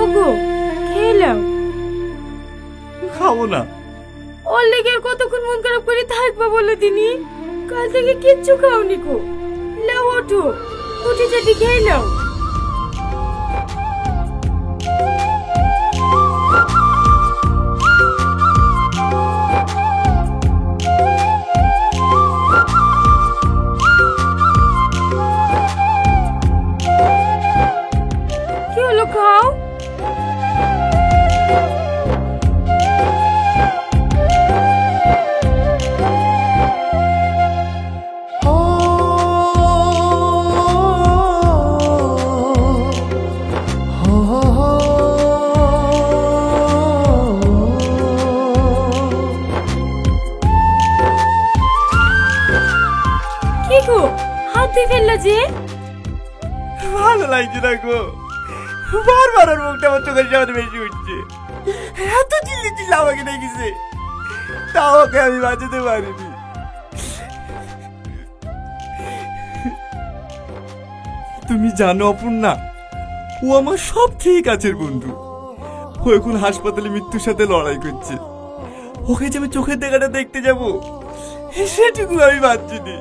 ওগো খেলাম খাবো না। ওর লেগে আর কতক্ষণ মন খারাপ করে থাকবা বলে দিনি? কাল থেকে কিচ্ছু খাওনি কো। নাও ওঠো, উঠে যদি খেয়ে নাও। কি হলো, খাও। কি গো, হাত দিয়ে ফেললা যে? ভালো লাগছে না গো, বারবার ওর মুখটা আমার চোখের সামনে বেশি উঠছে। এত চিল্লি চিল্লি আমাকে দেখেছে, তাও ওকে আমি বাঁচাতে পারিনি। তুমি জানো অপর্ণা, ও আমার সব থেকে কাছের বন্ধু। ও এখন হাসপাতালে মৃত্যুর সাথে লড়াই করছে। ওকে যে আমি চোখের দেখাটা দেখতে যাবো, সেটুকু আমি ভাবছিনি।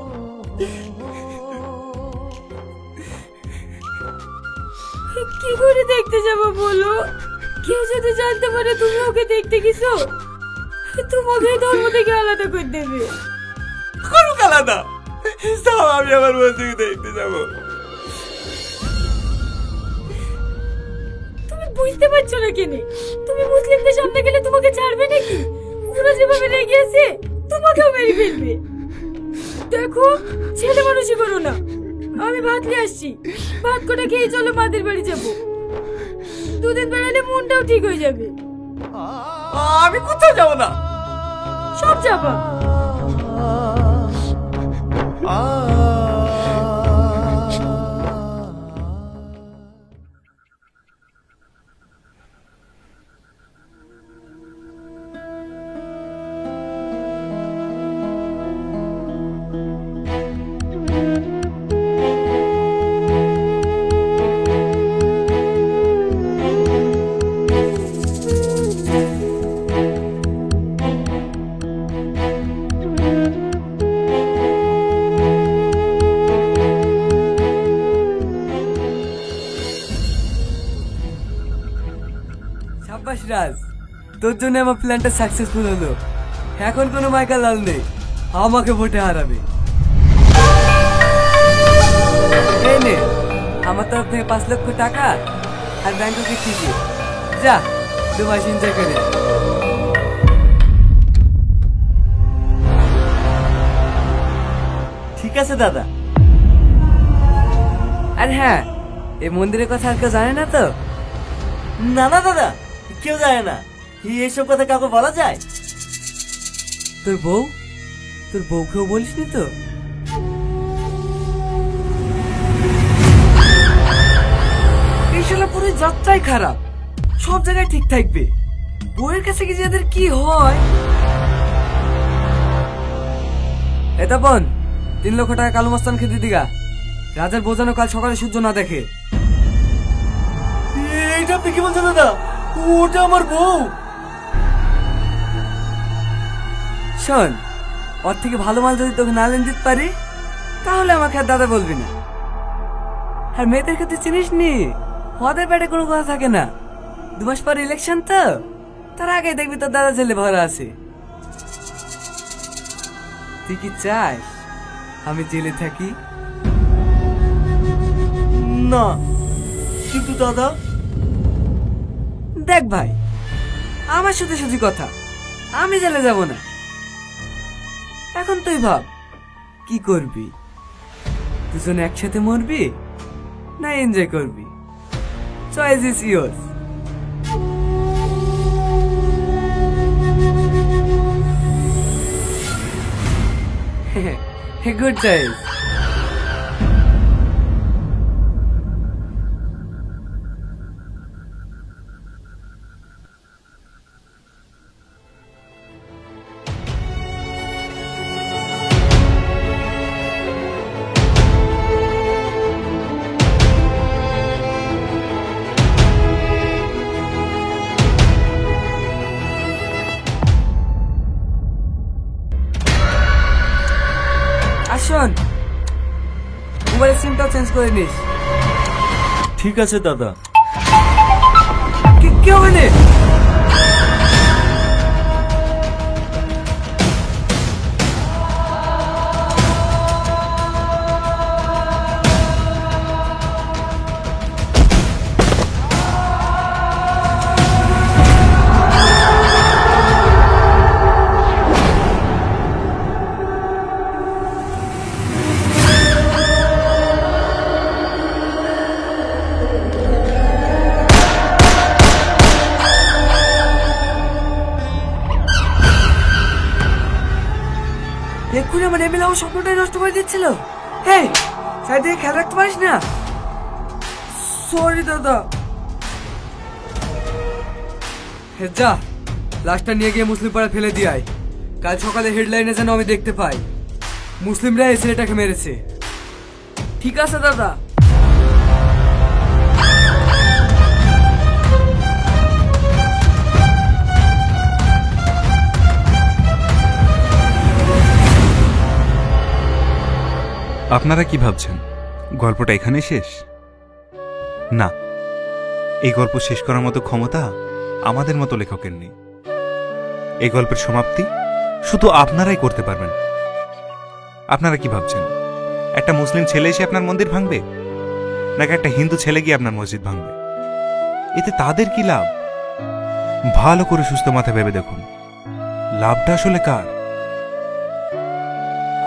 কি করে দেখতে যাবো বলো? কেউ যদি জানতে পারে তুমি ওকে দেখতে গেছো, তোমাকে ধর্ম থেকে আলাদা করে দেবে। করুক আলাদা, তাও আমি আমার বন্ধুকে দেখতে যাবো। তুমি বুঝতে পারছো না কেন? তুমি মুসলিমদের সামনে গেলে তোমাকে ছাড়বে নাকি? ওরা যেভাবে রেগে আছে তোমাকেও মেরে ফেলবে। দেখো, ছেলে মানুষই করো না। আমি ভাত নিয়ে আসছি, ভাত করে খেয়ে চলো মাদের বাড়ি যাবো। দুদিন বেড়ালে মনটাও ঠিক হয়ে যাবে। আমি কোথাও যাবো না। সব যাবা। সাব্বাস রাজ, তোর জন্য আমার প্ল্যানটা সাকসেসফুল হলো। এখন কোনো মাইকা লাল নেই, আমাকে ভোটে হারাবে। এই নে আমার তরফ থেকে 5 লক্ষ টাকা আর ব্যাংকে টিকিট। যা 2 মাস এনজয় করে। ঠিক আছে দাদা। আর হ্যাঁ, এই মন্দিরের কথা আর কেউ জানে না তো? না না দাদা, কেউ জানে না। এইসব কথা কাউকে বলা যায়? তোর বউকেও বলিসনি তো? এই শালা পুরো যাত্রাই খারাপ, সব জায়গায় ঠিক থাকবে, বউয়ের কাছে গিয়ে যাদের কি হয়। এটা বোন, 3 লক্ষ টাকা কালু মস্তান খেতে দিগা। রাজার বোঝানো কাল সকালে সূর্য না দেখে। এইটা আপনি কি বলছেন দাদা? ওটা আমার বউ। শোন, ওর থেকে ভালো মাল যদি তোকে না লেন দিতে পারি, তাহলে আমাকে আর দাদা বলবি না। আর মেয়েদের ক্ষেত্রে চিনিস নি, ওদের পেটে কোনো কথা থাকে না। 2 মাস পর ইলেকশন তো, তার আগে দেখবি তোর দাদা ছেলে ভরা আছে। তুই কি চাস আমি জেলে থাকি? না, কিন্তু দাদা। দেখ ভাই, আমার সাথে শুধু কথা, আমি জেলে যাব না। এখন তুই ভাব কি করবি, দুজন একসাথে মরবি না এনজয় করবি? Choice is yours. Good choice. শোন, মোবাইলের সিমটাও চেঞ্জ করে নিস। ঠিক আছে দাদা। কি হবে না? এক্ষুনি আমার এমএলএ আমার স্বপ্নটাই নষ্ট করে দিচ্ছিল। হেই, সাইড থেকে খেয়াল রাখতে পারিস না? সরি দাদা। যা, লাশটা নিয়ে গিয়ে মুসলিম পাড়া ফেলে দিয়ে আয়। কাল সকালে হেডলাইনে যেন আমি দেখতে পাই মুসলিমরা এই ছেলেটাকে মেরেছে। ঠিক আছে দাদা। আপনারা কি ভাবছেন গল্পটা এখানেই শেষ? না, এই গল্প শেষ করার মতো ক্ষমতা আমাদের মতো লেখকের নেই। এই গল্পের সমাপ্তি শুধু আপনারাই করতে পারবেন। আপনারা কি ভাবছেন একটা মুসলিম ছেলে এসে আপনার মন্দির ভাঙবে, নাকি একটা হিন্দু ছেলে গিয়ে আপনার মসজিদ ভাঙবে? এতে তাদের কি লাভ? ভালো করে সুস্থ মাথা ভেবে দেখুন, লাভটা আসলে কার?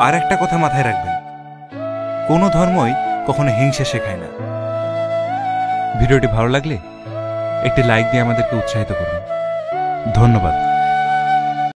আর একটা কথা মাথায় রাখবেন, কোনো ধর্মই কখনো হিংসা শেখায় না। ভিডিওটি ভালো লাগলে একটি লাইক দিয়ে আমাদেরকে উৎসাহিত করুন। ধন্যবাদ।